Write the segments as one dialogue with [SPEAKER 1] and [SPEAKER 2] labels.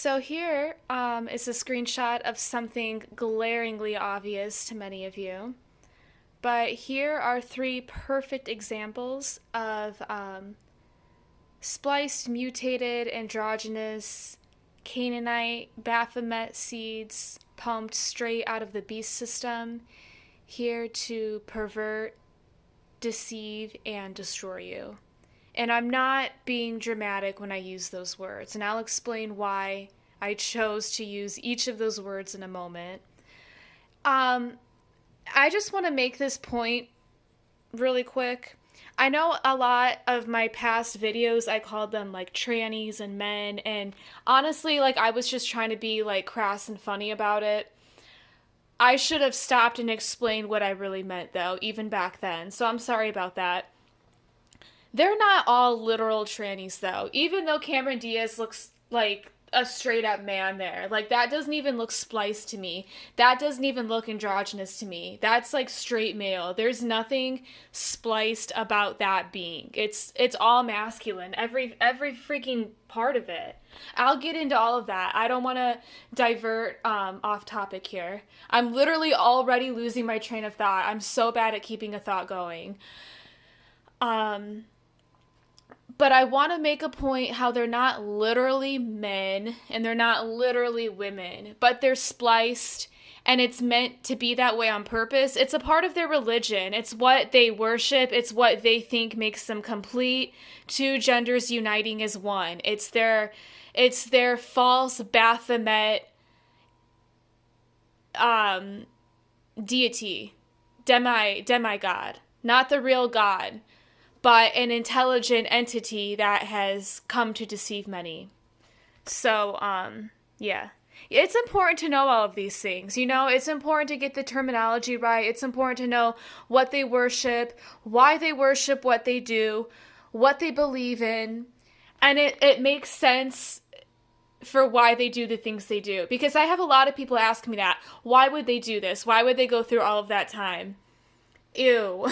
[SPEAKER 1] So here is a screenshot of something glaringly obvious to many of you. But here are three perfect examples of spliced, mutated, androgynous, Canaanite, Baphomet seeds pumped straight out of the beast system, here to pervert, deceive, and destroy you. And I'm not being dramatic when I use those words, and I'll explain why I chose to use each of those words in a moment. Um, I just want to make this point really quick. I know a lot of my past videos, I called them like trannies and men, and honestly, like I was just trying to be like crass and funny about it. I should have stopped and explained what I really meant, though, even back then, so I'm sorry about that. They're not all literal trannies, though. Even though Cameron Diaz looks like a straight up man there. Like, that doesn't even look spliced to me. That doesn't even look androgynous to me. That's like straight male. There's nothing spliced about that being. It's all masculine. Every freaking part of it. I'll get into all of that. I don't want to divert off topic here. I'm literally already losing my train of thought. I'm so bad at keeping a thought going. Um, but I want to make a point how they're not literally men and they're not literally women, but they're spliced and it's meant to be that way on purpose. It's a part of their religion. It's what they worship. It's what they think makes them complete. Two genders uniting as one. It's their false Baphomet deity, demigod, not the real God, but an intelligent entity that has come to deceive many. So, yeah. It's important to know all of these things. You know, it's important to get the terminology right. It's important to know what they worship, why they worship what they do, what they believe in. And it makes sense for why they do the things they do. Because I have a lot of people ask me that. Why would they do this? Why would they go through all of that time? Ew.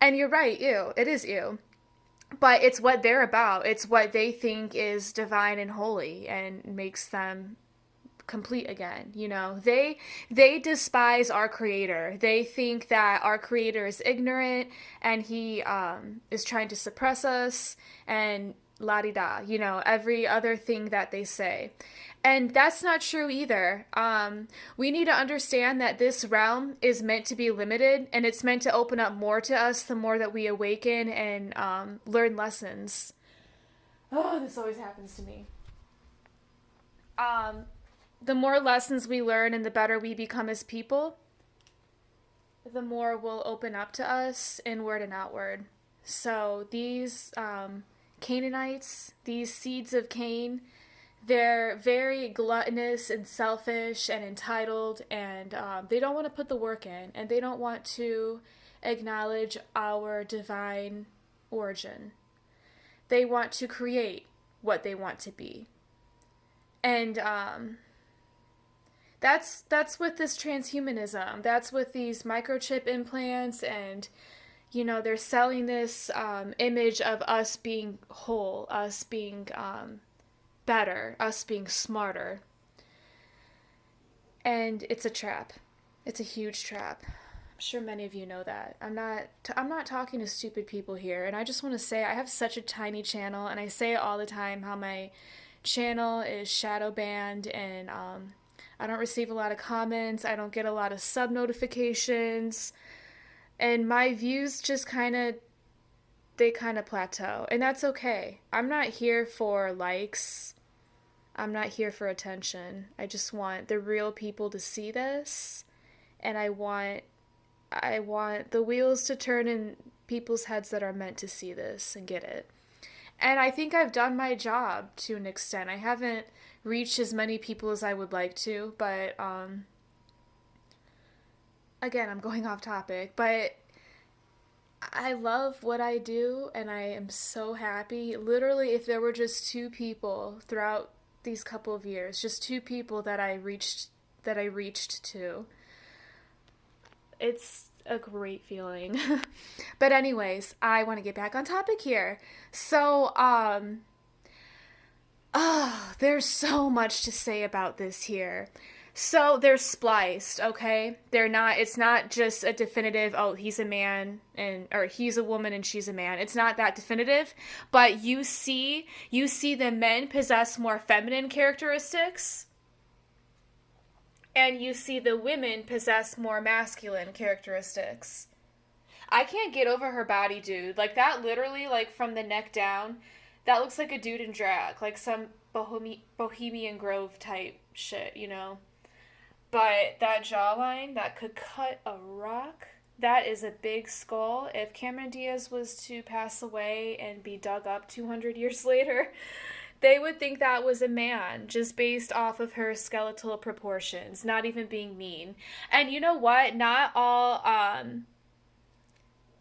[SPEAKER 1] And you're right, ew. It is ew. But it's what they're about. It's what they think is divine and holy and makes them complete again. You know, they despise our creator. They think that our creator is ignorant and he is trying to suppress us and la di da, you know, every other thing that they say. And that's not true either. We need to understand that this realm is meant to be limited and it's meant to open up more to us the more that we awaken and learn lessons. Oh, this always happens to me. The more lessons we learn and the better we become as people, the more will open up to us inward and outward. So these Canaanites, these seeds of Cain, they're very gluttonous and selfish and entitled, and they don't want to put the work in, and they don't want to acknowledge our divine origin. They want to create what they want to be. And that's with this transhumanism. That's with these microchip implants, and you know they're selling this image of us being whole, us being better, us being smarter. And it's a trap. It's a huge trap. I'm sure many of you know that. I'm not talking to stupid people here, and I just want to say I have such a tiny channel, and I say it all the time how my channel is shadow banned, and I don't receive a lot of comments. I don't get a lot of sub notifications, and my views just kind of plateau, and that's okay. I'm not here for likes. I'm not here for attention. I just want the real people to see this, and I want the wheels to turn in people's heads that are meant to see this and get it. And I think I've done my job to an extent. I haven't reached as many people as I would like to, but again, I'm going off topic, but I love what I do and I am so happy. Literally, if there were just two people throughout these couple of years, just two people that I reached to, it's a great feeling. But anyways, I want to get back on topic here. So, Oh, there's so much to say about this here. So they're spliced, okay? They're not, it's not just a definitive, oh, he's a man and, or he's a woman and she's a man. It's not that definitive, but you see the men possess more feminine characteristics and you see the women possess more masculine characteristics. I can't get over her body, dude. Like that literally, like from the neck down, that looks like a dude in drag, like some Bohemian Grove type shit, you know? But that jawline, that could cut a rock. That is a big skull. If Cameron Diaz was to pass away and be dug up 200 years later, they would think that was a man just based off of her skeletal proportions, not even being mean. And you know what? Not all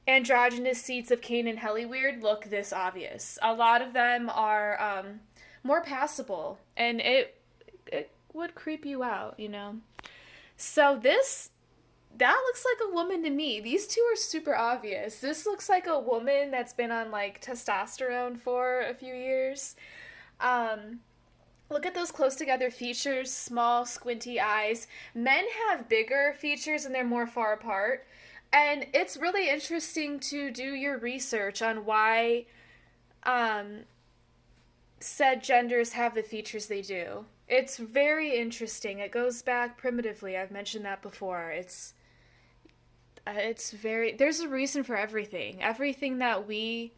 [SPEAKER 1] androgynous seeds of Cain and hellyweird look this obvious. A lot of them are more passable, and it would creep you out, you know. So that looks like a woman to me. These two are super obvious. This looks like a woman that's been on like testosterone for a few years. Um, Look at those close together features, small, squinty eyes. Men have bigger features and they're more far apart. And it's really interesting to do your research on why said genders have the features they do. It's very interesting. It goes back primitively. I've mentioned that before. It's very, there's a reason for everything. Everything that we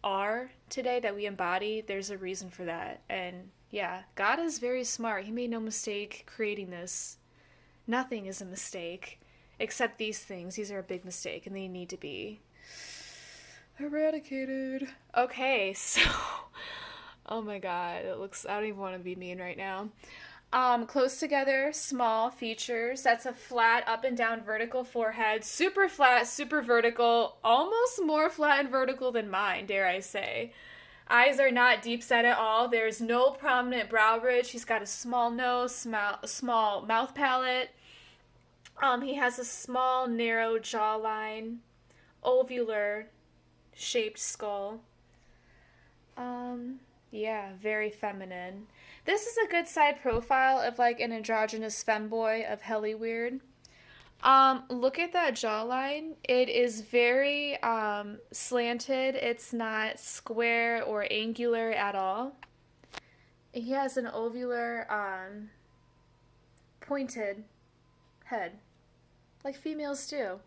[SPEAKER 1] are today, that we embody, there's a reason for that. And yeah, God is very smart. He made no mistake creating this. Nothing is a mistake except these things. These are a big mistake and they need to be eradicated. Okay, so oh my god, it looks, I don't even want to be mean right now. Close together, small features. That's a flat up and down vertical forehead. Super flat, super vertical, almost more flat and vertical than mine, dare I say. Eyes are not deep set at all. There's no prominent brow ridge. He's got a small nose, small mouth palate. He has a small, narrow jawline, ovular shaped skull. Yeah, very feminine. This is a good side profile of like an androgynous femboy of hellyweird. Look at that jawline. It is very slanted. It's not square or angular at all. He has an ovular pointed head, like females do.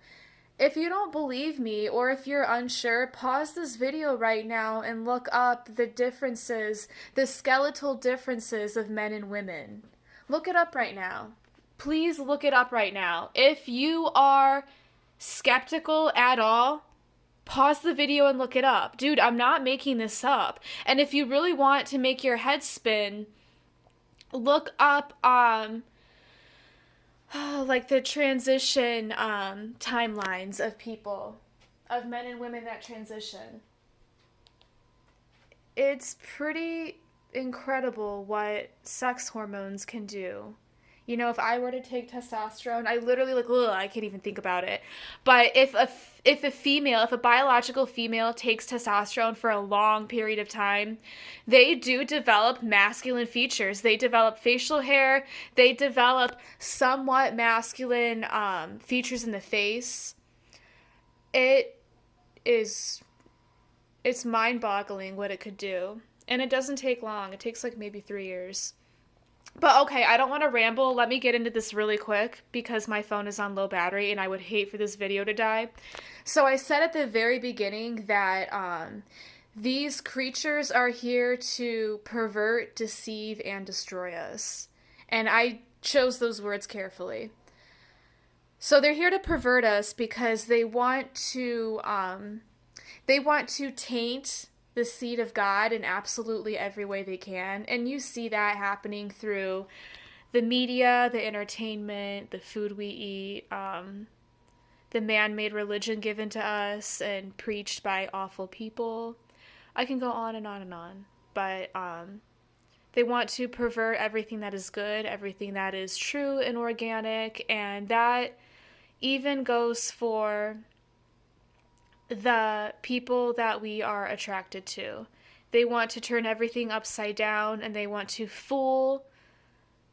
[SPEAKER 1] If you don't believe me or if you're unsure, pause this video right now and look up the differences, the skeletal differences of men and women. Look it up right now. Please look it up right now. If you are skeptical at all, pause the video and look it up. Dude, I'm not making this up. And if you really want to make your head spin, look up like the transition timelines of people, of men and women that transition. It's pretty incredible what sex hormones can do. You know, if I were to take testosterone, I literally like, ugh, I can't even think about it. But if a biological female takes testosterone for a long period of time, they do develop masculine features. They develop facial hair. They develop somewhat masculine features in the face. It's mind-boggling what it could do. And it doesn't take long. It takes like maybe 3 years. But okay, I don't want to ramble. Let me get into this really quick because my phone is on low battery and I would hate for this video to die. So I said at the very beginning that these creatures are here to pervert, deceive, and destroy us. And I chose those words carefully. So they're here to pervert us because they want to taint the seed of God in absolutely every way they can. And you see that happening through the media, the entertainment, the food we eat, the man-made religion given to us and preached by awful people. I can go on and on and on. But they want to pervert everything that is good, everything that is true and organic, and that even goes for the people that we are attracted to. They want to turn everything upside down, and they want to fool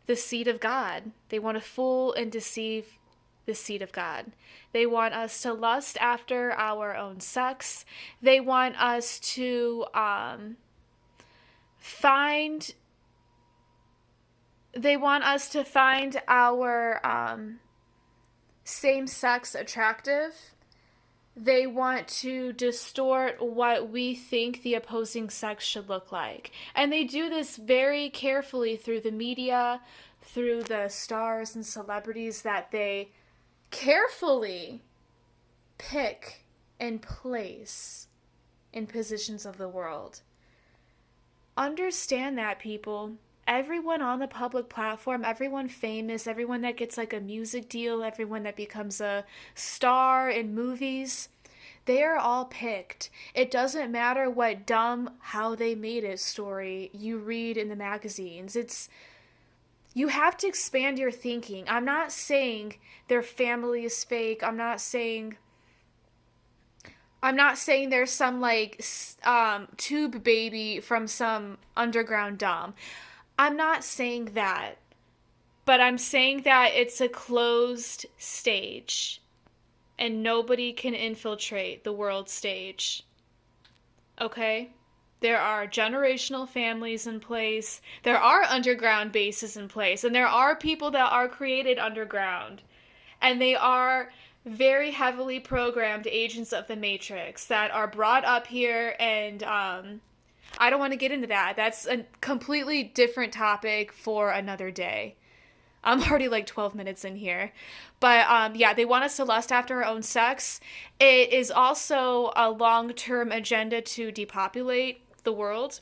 [SPEAKER 1] the seed of God. They want to fool and deceive the seed of God. They want us to lust after our own sex. They want us to find our same sex attractive. They want to distort what we think the opposing sex should look like. And they do this very carefully through the media, through the stars and celebrities that they carefully pick and place in positions of the world. Understand that, people. Everyone on the public platform, everyone famous, everyone that gets like a music deal, everyone that becomes a star in movies, they are all picked. It doesn't matter what dumb how they made it story you read in the magazines. You have to expand your thinking. I'm not saying their family is fake. I'm not saying there's some like tube baby from some underground dom. I'm not saying that, but I'm saying that it's a closed stage and nobody can infiltrate the world stage. Okay? There are generational families in place. There are underground bases in place. And there are people that are created underground. And they are very heavily programmed agents of the Matrix that are brought up here, and I don't want to get into that. That's a completely different topic for another day. I'm already like 12 minutes in here. But yeah, they want us to lust after our own sex. It is also a long-term agenda to depopulate the world.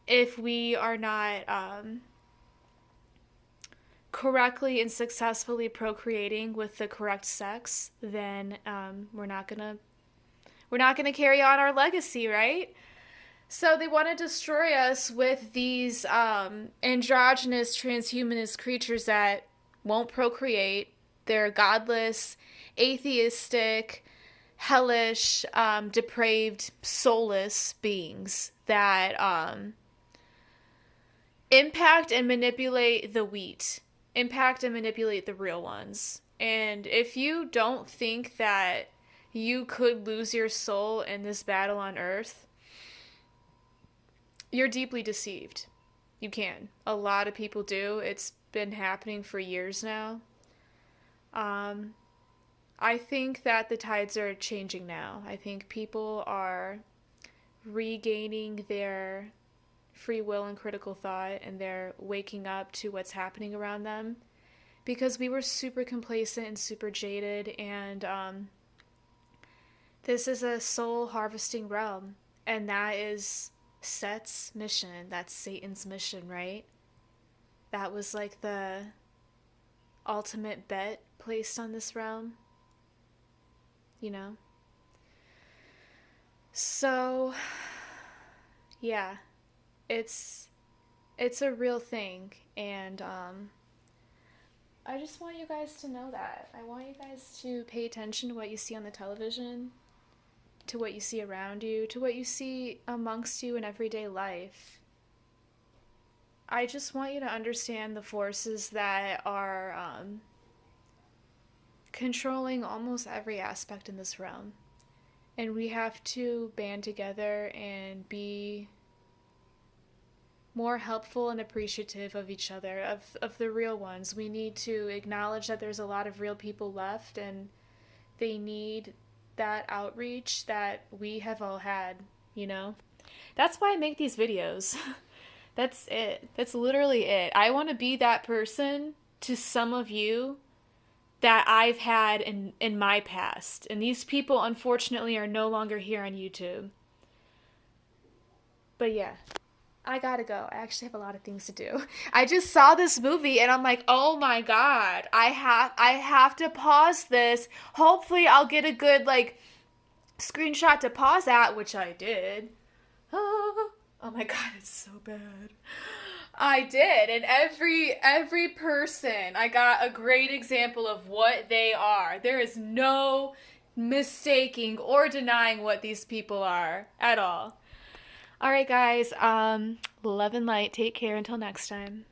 [SPEAKER 1] If we are not correctly and successfully procreating with the correct sex, then we're not gonna carry on our legacy, right? So they want to destroy us with these androgynous transhumanist creatures that won't procreate. They're godless, atheistic, hellish, depraved, soulless beings that impact and manipulate the wheat, impact and manipulate the real ones. And if you don't think that you could lose your soul in this battle on Earth, you're deeply deceived. You can. A lot of people do. It's been happening for years now. I think that the tides are changing now. I think people are regaining their free will and critical thought, and they're waking up to what's happening around them, because we were super complacent and super jaded, and this is a soul harvesting realm, and that is Set's mission. That's Satan's mission, right? That was like the ultimate bet placed on this realm, you know? So, yeah, it's a real thing, and I just want you guys to know that. I want you guys to pay attention to what you see on the television, to what you see around you, to what you see amongst you in everyday life. I just want you to understand the forces that are controlling almost every aspect in this realm. And we have to band together and be more helpful and appreciative of each other, of the real ones. We need to acknowledge that there's a lot of real people left, and they need that outreach that we have all had, you know? That's why I make these videos. That's it. That's literally it. I want to be that person to some of you that I've had in my past. And these people, unfortunately, are no longer here on YouTube. But yeah, I gotta go. I actually have a lot of things to do. I just saw this movie and I'm like, oh my god, I have to pause this. Hopefully I'll get a good like screenshot to pause at, which I did. Oh my god, it's so bad. I did, and every person, I got a great example of what they are. There is no mistaking or denying what these people are at all. All right, guys. Love and light. Take care until next time.